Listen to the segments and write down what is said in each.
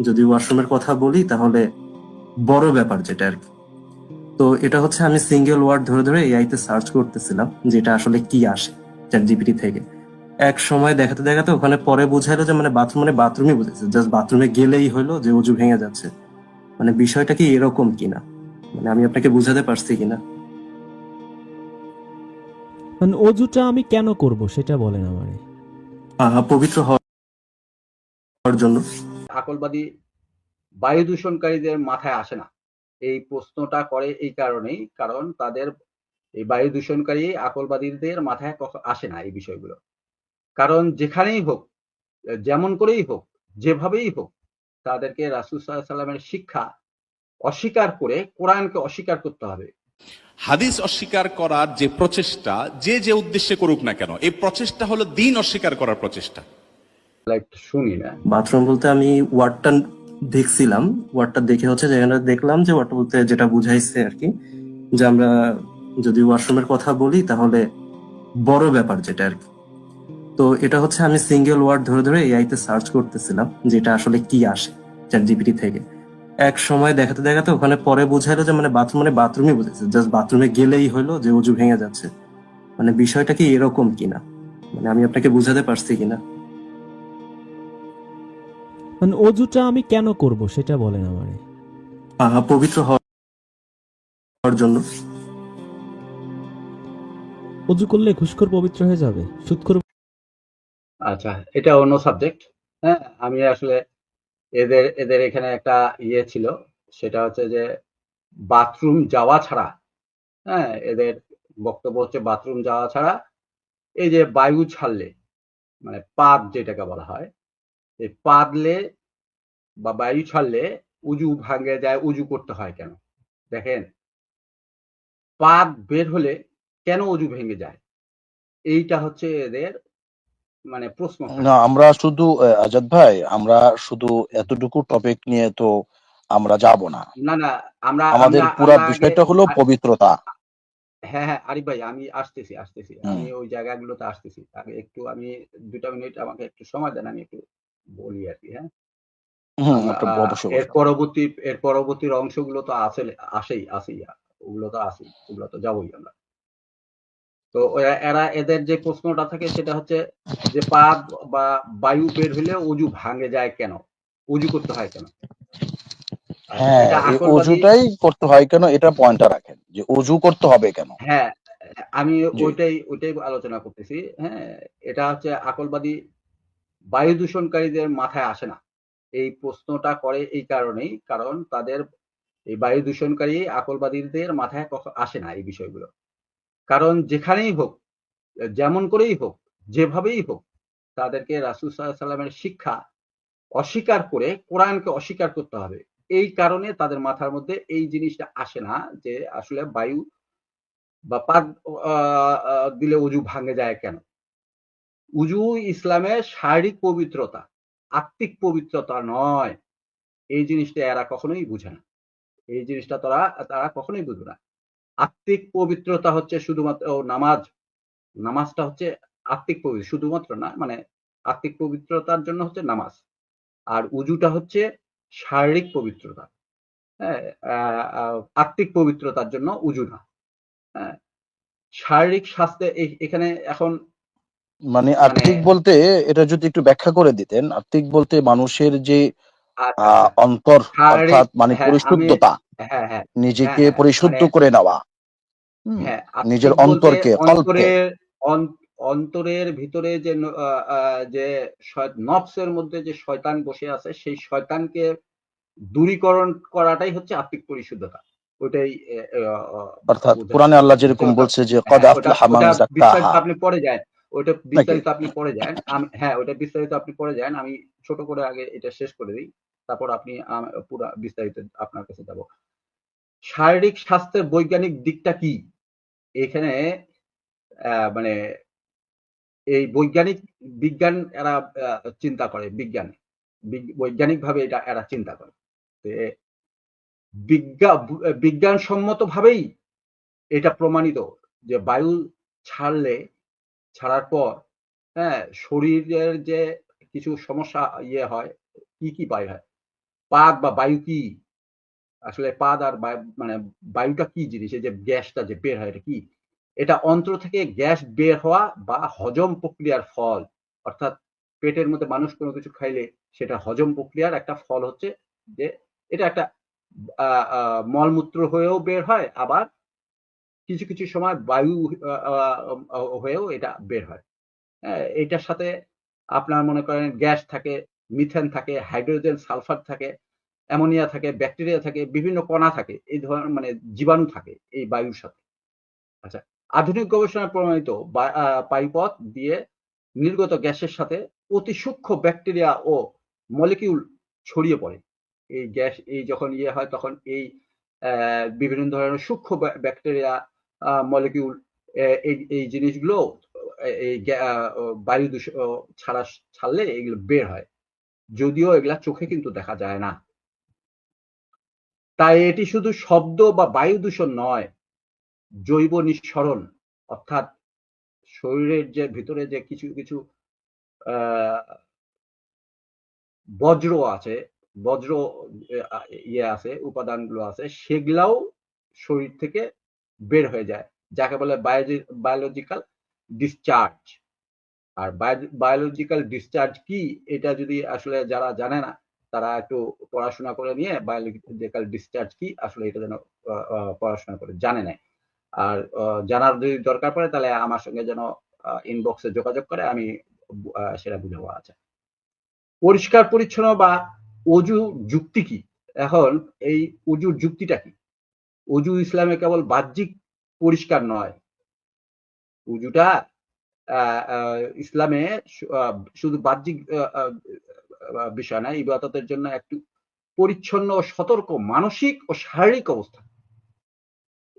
যদি ওয়াশরুমের কথা বলি তাহলে বড় ব্যাপার যেটা আর কি। তো এটা হচ্ছে আমি সিঙ্গেল ওয়ার্ড ধরে ধরে এআই তে সার্চ করতেছিলাম যেটা আসলে কি আসে চ্যাট জিপিটি থেকে। এক সময় দেখাতে দেখাতে ওখানে পরে বুঝাইলো যে মানে বাথরুমই বুঝেছে, জাস্ট বাথরুমে গেলেই হলো যে অজু ভেঙে যাচ্ছে। মানে বিষয়টা কি এরকম কিনা, মানে আমি আপনাকে বুঝাতে পারছি কিনা। মানে অজুটা আমি কেন করব সেটা বলেন আমারে। পবিত্র হওয়ার জন্য। আকলবাদী বায়ু দূষণকারীদের মাথায় আসে না। এই প্রশ্নটা করে এই কারণেই, কারণ তাদের এই বায়ু দূষণকারী আকলবাদীদের মাথায় আসে না এই বিষয়গুলো। কারণ যেখানেই হোক, যেমন করেই হোক, যেভাবেই হোক, তাদেরকে রাসূল সাল্লাল্লাহু আলাইহি সাল্লামের শিক্ষা অস্বীকার করে কোরআনকে অস্বীকার করতে হবে। হাদিস অস্বীকার করার যে প্রচেষ্টা, যে যে উদ্দেশ্যে করুক না কেন, এই প্রচেষ্টা হলো দ্বীন অস্বীকার করার প্রচেষ্টা। একটু শুনি না। বাথরুম বলতে আমি ওয়ার্ডটা দেখছিলাম, ওয়ার্ডটা দেখে হচ্ছে যেখানে দেখলাম যে ওয়ার্ডটা বলতে যেটা বুঝাইছে আর কি, যে আমরা যদি ওয়াশরুমের কথা বলি তাহলে বড় ব্যাপার যেটা আর কি। তো এটা হচ্ছে আমি সিঙ্গেল ওয়ার্ড ধরে ধরে এআই তে সার্চ করতেছিলাম যেটা আসলে কি আসে চ্যাট জিপিটি থেকে। এক সময় দেখাতে দেখাতে ওখানে পরে বুঝাইলো যে মানে বাথরুমই বুঝেছে, জাস্ট বাথরুমে গেলেই হলো যে অজু ভেঙে যাচ্ছে। মানে বিষয়টা কি এরকম কিনা, মানে আমি আপনাকে বুঝাতে পারছি কিনা। মানে অজুটা আমি কেন করব সেটা বলেন আমারে। পবিত্র হওয়ার জন্য। অজু করলে ঘুষখোর পবিত্র হয়ে যাবে, সুদখোর। আচ্ছা, এটা অন্য সাবজেক্ট। হ্যাঁ, আমি আসলে এদের এখানে একটা ইয়ে ছিল, সেটা হচ্ছে যে বাথরুম যাওয়া ছাড়া, হ্যাঁ, এদের বক্তব্য হচ্ছে বাথরুম যাওয়া ছাড়া এই যে বায়ু ছাড়লে, মানে পাদ যেটাকে বলা হয়, এই পাদলে বা বায়ু ছাড়লে উজু ভাঙে যায়, উজু করতে হয় কেন? দেখেন, পাদ বের হলে কেন অজু ভেঙে যায়? এইটা হচ্ছে এদের মানে প্রশ্ন না, থাকে। আমরা শুধু আজাদ ভাই, আমরা শুধু এতটুকু টপিক নিয়ে তো আমরা যাব না। না, না, আমরা আমাদের আমরা পুরা আমরা আগে বিষয়টা হলো পবিত্রতা। হ্যাঁ, হ্যাঁ, আরিফ ভাই, আমি আসতেছি। হুম, আমি ওই জায়গাগুলোতে আসতেছি। আগে একটু আমি ২ টা মিনিট আমাকে একটু সময় দেন, আমি একটু বলি আরকি, হ্যাঁ? হুম, আমরা আপনি অবশ্যই এর অবশ্যই। পরবর্তীর অংশগুলো তো আসেই। ওগুলো তো আসেই। ওগুলো তো যাবোই আমরা। তো এদের যে প্রশ্নটা থাকে সেটা হচ্ছে যে পাদ বা বায়ু বের হইলে অজু ভাঙে যায় কেন? অজু করতে হয় কেন? আচ্ছা, হ্যাঁ, এটা এই আকলবাদী। অজুটাই করতে হয় কেন, এটা পয়েন্টটা রাখেন যে অজু করতে হবে কেন। হ্যাঁ, আমি জি। ওইটাই আলোচনা করতেছি। হ্যাঁ? এটা হচ্ছে আকলবাদী বায়ু দূষণকারীদের মাথায় আসে না। এই প্রশ্নটা করে এই কারণেই, কারণ তাদের এই বায়ু দূষণকারী আকলবাদীদের মাথায় আসে না এই বিষয়গুলো। কারণ যেখানেই হোক, যেমন করেই হোক, যেভাবেই হোক, তাদেরকে রাসূল সাল্লাল্লাহু আলাইহি সাল্লামের শিক্ষা অস্বীকার করে কোরআনকে অস্বীকার করতে হবে। এই কারণে তাদের মাথার মধ্যে এই জিনিসটা আসে না যে আসলে বায়ু বা পাক আ আ দিলে অজু ভাঙে যায় কেন? উজু ইসলামের শারীরিক পবিত্রতা, আত্মিক পবিত্রতা নয়। এই জিনিসটা এরা কখনোই বুঝে না। এই জিনিসটা তারা কখনোই বুঝবে না। আত্মিক পবিত্রতা হচ্ছে শুধুমাত্র নামাজ। নামাজটা হচ্ছে আত্মিক শুধুমাত্র না, মানে আত্মিক পবিত্রতার জন্য হচ্ছে নামাজ। আর উজুটা হচ্ছে শারীরিক পবিত্রতা। হ্যাঁ? আ আ আত্মিক পবিত্রতার জন্য উজু না। হ্যাঁ? শারীরিক স্বাস্থ্যে এখানে এখন মানে মানে আত্মিক বলতে এটা যদি একটু ব্যাখ্যা করে দিতেন। আত্মিক বলতে মানুষের যে আচ্ছা, আচ্ছা। অন্তর, শারীরিক, অর্থাৎ মানে হ্যাঁ, পরিশুদ্ধতা, হ্যাঁ, হ্যাঁ, হ্যাঁ, নিজেকে হ্যাঁ। মানে পরিশুদ্ধ করে নেওয়া। হুম? হ্যাঁ, নিজের আত্মিক বলতে অন্তরকে, কল্বকে। অন্তরের অন অন্তরের ভিতরে যে ন আ আ যে নফসের মধ্যে যে শয়তান বসে আছে, সেই শয়তানকে দূরীকরণ করাটাই হচ্ছে আত্মিক পরিশুদ্ধতা। ওইটাই এ অ অর্থাৎ বোঝাচ্ছে। কোরআনে আল্লাহ যেরকম ওটা, বলছে যে কদ হ্যাঁ, আফলাহা মান ওটা বিস্তারিত যাক্কাহা। আপনি পড়ে যান। ওটা নাকি? বিস্তারিত আপনি পড়ে যান। হ্যাঁ, ওটা বিস্তারিত আপনি পড়ে যান। আমি ছোট করে আগে এটা শেষ করে দেই। তারপর আপনি পুরা বিস্তারিত আপনার কাছে যাব। শারীরিক স্বাস্থ্যের বৈজ্ঞানিক দিকটা কি? এখানে মানে এই বিজ্ঞান এরা চিন্তা করে, বৈজ্ঞানিকভাবে এটা এরা চিন্তা করে। যে বিজ্ঞানসম্মতভাবেই এটা প্রমাণিত যে বায়ু ছাড়লে, ছাড়ার পর, হ্যাঁ, শরীরের যে কিছু সমস্যা হয়, কি বায় হয়? পাদ বা বায়ু কি, আসলে পাদ আর মানে বায়ুটা কি জিনিস, এই যে গ্যাসটা যে বের হয় এটা কি? এটা অন্ত্র থেকে গ্যাস বের হওয়া বা হজম প্রক্রিয়ার ফল। অর্থাৎ পেটের মধ্যে মানুষ কোনো কিছু খাইলে সেটা হজম প্রক্রিয়ার একটা ফল হচ্ছে যে এটা একটা মলমূত্র হয়েও বের হয়, আবার কিছু কিছু সময় বায়ু হয়েও এটা বের হয়। এটার সাথে আপনার মনে করেন গ্যাস থাকে, মিথেন থাকে, হাইড্রোজেন সালফার থাকে, অ্যামোনিয়া থাকে, ব্যাকটেরিয়া থাকে, বিভিন্ন কণা থাকে, এই ধরনের মানে জীবাণু থাকে এই বায়ুর সাথে। আচ্ছা, আধুনিক গবেষণায় প্রমাণিত পাইপথ দিয়ে নির্গত গ্যাসের সাথে অতি সূক্ষ্ম ব্যাকটেরিয়া ও মলিকিউল ছড়িয়ে পড়ে। এই গ্যাস এই যখন ইয়ে হয় তখন এই বিভিন্ন ধরনের সূক্ষ্ম ব্যাকটেরিয়া মলিকিউল এই জিনিসগুলো এই বায়ু ছাড়লে এগুলো বের হয়, যদিও এগুলা চোখে কিন্তু দেখা যায় না। তাই এটি শুধু শব্দ বা বায়ু দূষণ নয়, জৈব নিঃসরণ, অর্থাৎ শরীরের যে ভিতরে যে কিছু কিছু বজ্র আছে, বজ্র ইয়ে আছে, উপাদানগুলো আছে, সেগুলাও শরীর থেকে বের হয়ে যায়, যাকে বলে বায়োলজিক্যাল ডিসচার্জ। আর বায়োলজিক্যাল ডিসচার্জ কি, এটা যদি আসলে যারা জানে না তারা একটু পড়াশোনা করে নিয়ে বায়োলজিক্যাল ডিসচার্জ কি আসলে এটা যেন পড়াশোনা করে জানে নেয়। আর জানার যদি দরকার পড়ে তাহলে আমার সঙ্গে যেন ইনবক্সে যোগাযোগ করে, আমি সেটা বুঝাবো। আছে পরিষ্কার পরিচ্ছন্ন বা অজু যুক্তি কি? এখন এই অজুর যুক্তিটা কি? অজু ইসলামে কেবল বাহ্যিক পরিষ্কার নয়, অজুটা ইসলামে শুধু বাহ্যিক বিষয় নয়, ইবাদতের জন্য একটু পরিচ্ছন্ন ও সতর্ক মানসিক ও শারীরিক অবস্থা।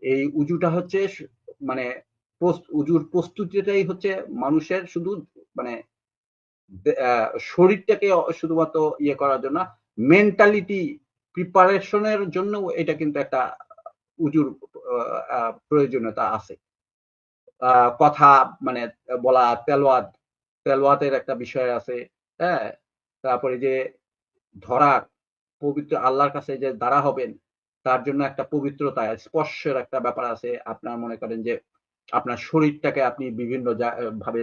এই উজুটা হচ্ছে মানে উজুর প্রস্তুতিটাই হচ্ছে মানুষের শুধু মানে শরীরটাকে শুধুমাত্র ইয়ে করার জন্য, মেন্টালিটি প্রিপারেশনের জন্য এটা কিন্তু একটা উজুর প্রয়োজনীয়তা আছে। কথা মানে বলা, তেলাওয়াতের একটা বিষয় আছে, হ্যাঁ, তারপরে যে ধরার, পবিত্র আল্লাহর কাছে যে দাঁড়া হবেন তার জন্য একটা পবিত্রতা, স্পর্শের একটা ব্যাপার আছে। আপনার মনে করেন যে আপনার শরীরটাকে আপনি বিভিন্ন ভাবে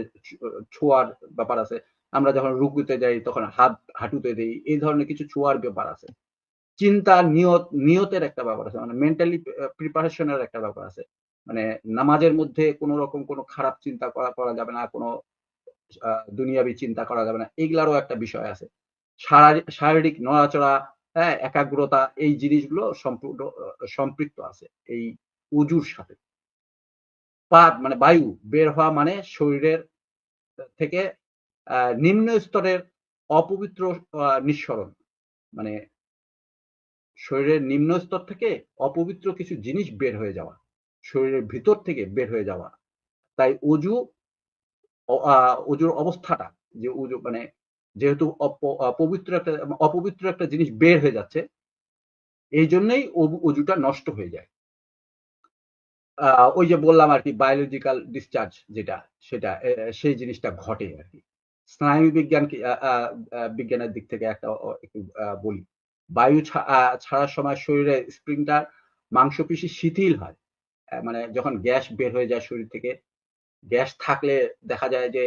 ছোঁয়ার ব্যাপার আছে। আমরা যখন রুকুতে যাই তখন হাঁটুতে দেই, এই ধরনের কিছু ছোঁয়ার ব্যাপার আছে। চিন্তা, নিয়তের একটা ব্যাপার আছে, মানে মেন্টালি প্রিপারেশনের একটা ব্যাপার আছে। মানে নামাজের মধ্যে কোনো রকম কোনো খারাপ চিন্তা করা যাবে না, কোনো দুনিয়াবি চিন্তা করা যাবে না, এগুলারও একটা বিষয় আছে। শারীরিক নড়াচড়া, হ্যাঁ, একাগ্রতা, এই জিনিসগুলো সম্পূর্ণ সম্পৃক্ত আছে এই উজুর সাথে। মানে বায়ু বের হওয়া মানে শরীরের থেকে নিম্ন স্তরের অপবিত্র নিঃসরণ, মানে শরীরের নিম্ন স্তর থেকে অপবিত্র কিছু জিনিস বের হয়ে যাওয়া, শরীরের ভিতর থেকে বের হয়ে যাওয়া। তাই অজুর অবস্থাটা যে উজু মানে যেহেতু অপবিত্র একটা জিনিস বের হয়ে যাচ্ছে, এই জন্যই অজুটা নষ্ট হয়ে যায়। ওই যে বললাম আর কি, বায়োলজিক্যাল ডিসচার্জ যেটা, সেটা সেই জিনিসটা ঘটে আর কি। স্নায়ু বিজ্ঞান বিজ্ঞানের দিক থেকে একটু বলি। বায়ু ছাড়ার সময় শরীরে স্প্রিংটা মাংসপেশি শিথিল হয়। মানে যখন গ্যাস বের হয়ে যায় শরীর থেকে, গ্যাস থাকলে দেখা যায় যে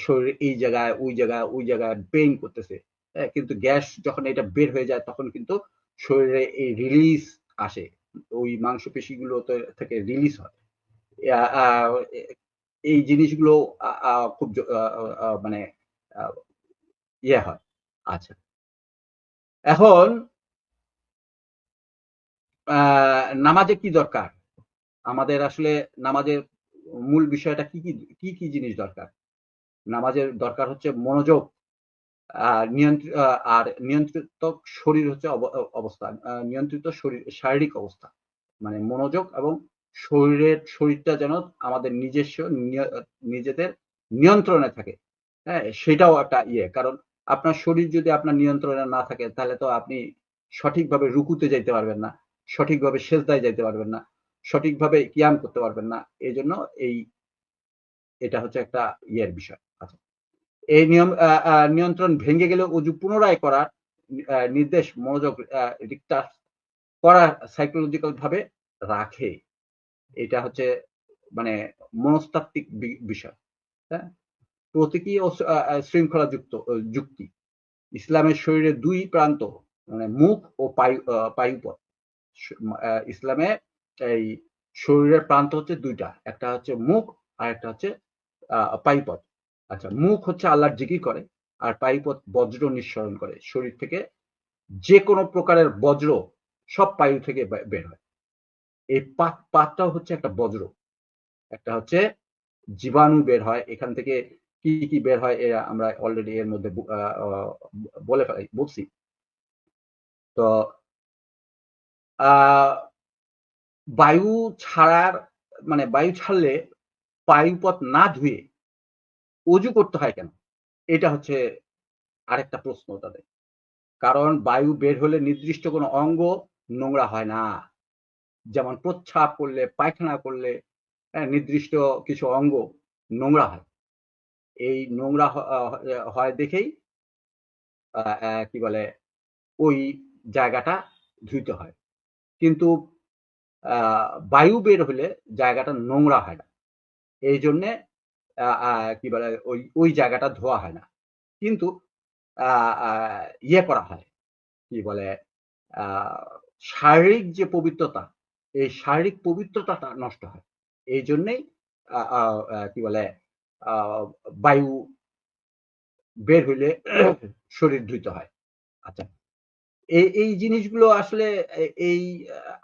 শরীরে এই জায়গায় ওই জায়গায় পেইন করতেছে, কিন্তু গ্যাস যখন এটা বের হয়ে যায় তখন কিন্তু শরীরে এই রিলিজ আসে, ওই মাংসপেশিগুলো থেকে রিলিজ হয়। এই জিনিসগুলো খুব মানে ইয়ে হয়। আচ্ছা, এখন নামাজে কি দরকার? আমাদের আসলে নামাজের মূল বিষয়টা কি জিনিস দরকার? নামাজের দরকার হচ্ছে মনোযোগ, আর নিয়ন্ত্রিত শরীর হচ্ছে অবস্থান, নিয়ন্ত্রিত শারীরিক অবস্থা, মানে মনোযোগ এবং শরীরটা যেন আমাদের নিজেদের নিয়ন্ত্রণে থাকে। হ্যাঁ, সেটাও একটা ইয়ে, কারণ আপনার শরীর যদি আপনার নিয়ন্ত্রণে না থাকে তাহলে তো আপনি সঠিকভাবে রুকুতে যাইতে পারবেন না, সঠিকভাবে সেজদায় যাইতে পারবেন না, সঠিকভাবে কিয়াম করতে পারবেন না। এই জন্য এটা হচ্ছে একটা ইয়ের বিষয়। আচ্ছা, এই নিয়ন্ত্রণ ভেঙে গেলে অজু পুনরায় করার নির্দেশ মনোযোগ ডিকটাস করা সাইকোলজিক্যাল ভাবে রাখে। এটা হচ্ছে মানে মনস্তাত্ত্বিক বিষয়। হ্যাঁ, প্রতীকী ও শৃঙ্খলা যুক্তি। ইসলামের শরীরের দুই প্রান্ত মানে মুখ ও পায়ুপথ। ইসলামে এই শরীরের প্রান্ত হচ্ছে দুইটা, একটা হচ্ছে মুখ আর একটা হচ্ছে পায়ুপথ। আচ্ছা, মুখ হচ্ছে আল্লাহর জিকির করে আর পায়ুপথ বজ্র নিঃসরণ করে। শরীর থেকে যে কোনো প্রকারের বজ্র সব পায়ু থেকে বের হয়। এই পাতটাও হচ্ছে একটা বজ্র, একটা হচ্ছে জীবাণু বের হয় এখান থেকে। কি কি বের হয় আমরা অলরেডি এর মধ্যে বলছি। তো বায়ু ছাড়ার মানে বায়ু ছাড়লে পায়ুপথ না ধুয়ে অজু করতে হয় কেন? এটা হচ্ছে আরেকটা প্রশ্ন তাদের। কারণ বায়ু বের হলে নির্দিষ্ট কোনো অঙ্গ নোংরা হয় না। যেমন প্রস্রাব করলে, পায়খানা করলে নির্দিষ্ট কিছু অঙ্গ নোংরা হয়। এই নোংরা হয় দেখেই কি বলে ওই জায়গাটা ধুইতে হয়। কিন্তু বায়ু বের হলে জায়গাটা নোংরা হয় না, এই জন্যে কি বলে ওই জায়গাটা ধোয়া হয় না। কিন্তু ইয়ে করা হয়, কি বলে শারীরিক যে পবিত্রতা, এই শারীরিক পবিত্রতাটা নষ্ট হয়। এই জন্যেই কি বলে বায়ু বের হইলে শরীর ধুইতে হয়। আচ্ছা, এই জিনিসগুলো আসলে এই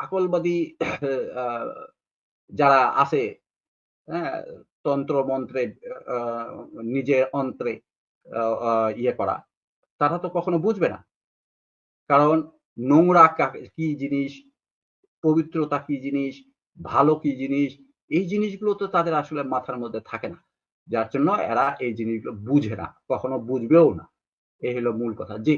আকলবাদী যারা আছে, হ্যাঁ, তন্ত্র মন্ত্রে নিজের অন্ত্রে ইয়ে করা, তারা তো কখনো বুঝবে না। কারণ নোংরা কি জিনিস, পবিত্রতা কি জিনিস, ভালো কি জিনিস, এই জিনিসগুলো তো তাদের আসলে মাথার মধ্যে থাকে না। যার জন্য এরা এই জিনিসগুলো বুঝে না, কখনো বুঝবেও না। এই হলো মূল কথা। জি।